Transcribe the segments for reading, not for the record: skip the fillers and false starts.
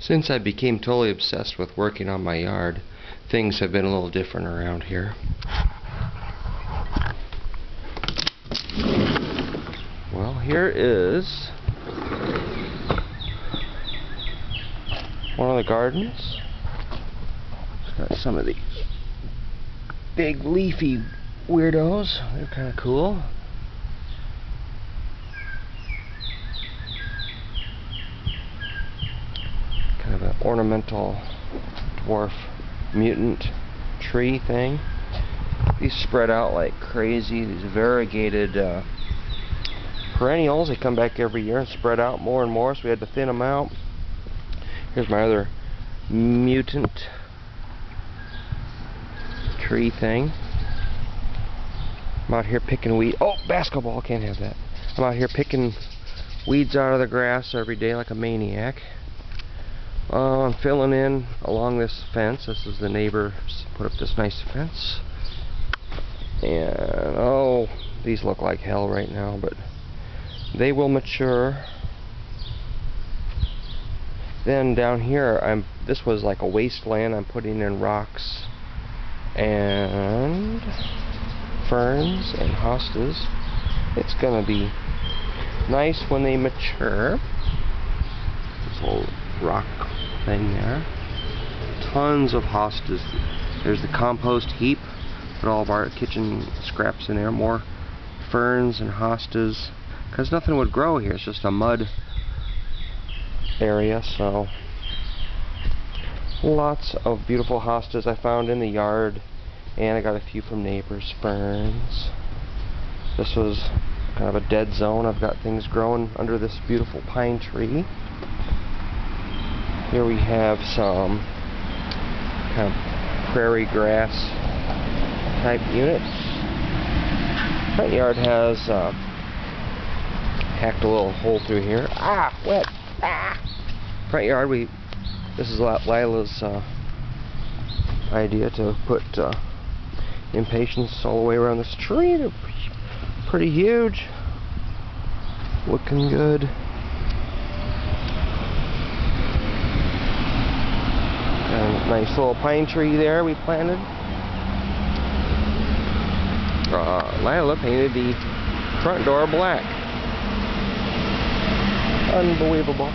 Since I became totally obsessed with working on my yard, things have been a little different around here. Well, here is one of the gardens. It's got some of these big leafy weirdos. They're kind of cool. Kind of an ornamental dwarf mutant tree thing. These spread out like crazy. These variegated perennials. They come back every year and spread out more and more, so we had to thin them out. Here's my other mutant tree thing. I'm out here picking weeds. Oh, basketball, can't have that. I'm out here picking weeds out of the grass every day like a maniac. I'm filling in along this fence. This is the neighbors put up this nice fence. And oh, these look like hell right now, but they will mature. Then down here, this was like a wasteland. I'm putting in rocks and ferns and hostas. It's gonna be nice when they mature. This little rock thing there. Tons of hostas. There's the compost heap. Put all of our kitchen scraps in there. More ferns and hostas. Because nothing would grow here. It's just a mud area, so lots of beautiful hostas I found in the yard, and I got a few from neighbors. Ferns. This was kind of a dead zone. I've got things growing under this beautiful pine tree. Here we have some kind of prairie grass type units. Front yard has hacked a little hole through here. Ah, wet. Ah. Front yard, this is Lila's idea to put impatiens all the way around this tree. They're pretty huge, looking good. And a nice little pine tree there we planted. Lila painted the front door black. Unbelievable.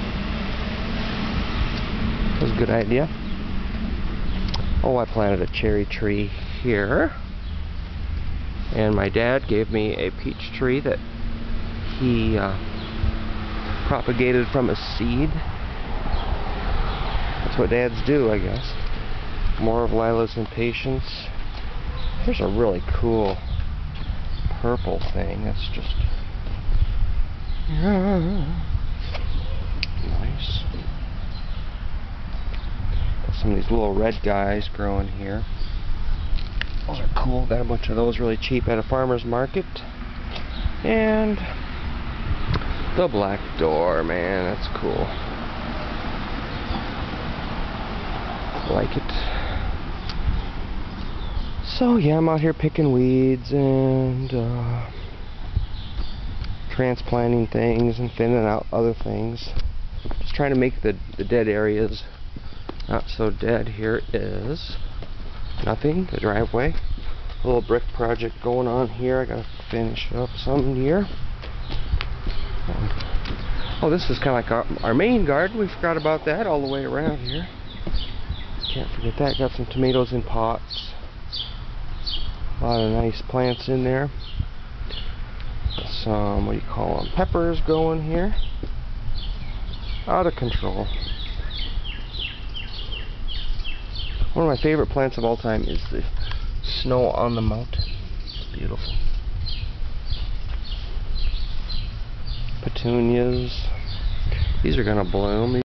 That was a good idea. Oh, I planted a cherry tree here. And my dad gave me a peach tree that he propagated from a seed. That's what dads do, I guess. More of Lila's impatiens. Here's a really cool purple thing. That's just nice. Got some of these little red guys growing here. Those are cool. Got a bunch of those really cheap at a farmer's market. And the black door, man, that's cool. Like it. So yeah, I'm out here picking weeds and transplanting things and thinning out other things. Just trying to make the dead areas not so dead. Here is nothing, the driveway. A little brick project going on here. I gotta finish up some here. Oh, this is kind of like our main garden. We forgot about that all the way around here. Can't forget that. Got some tomatoes in pots. A lot of nice plants in there. Some, what do you call them, peppers growing here. Out of control. One of my favorite plants of all time is the snow on the mountain. It's beautiful. Petunias. These are going to bloom.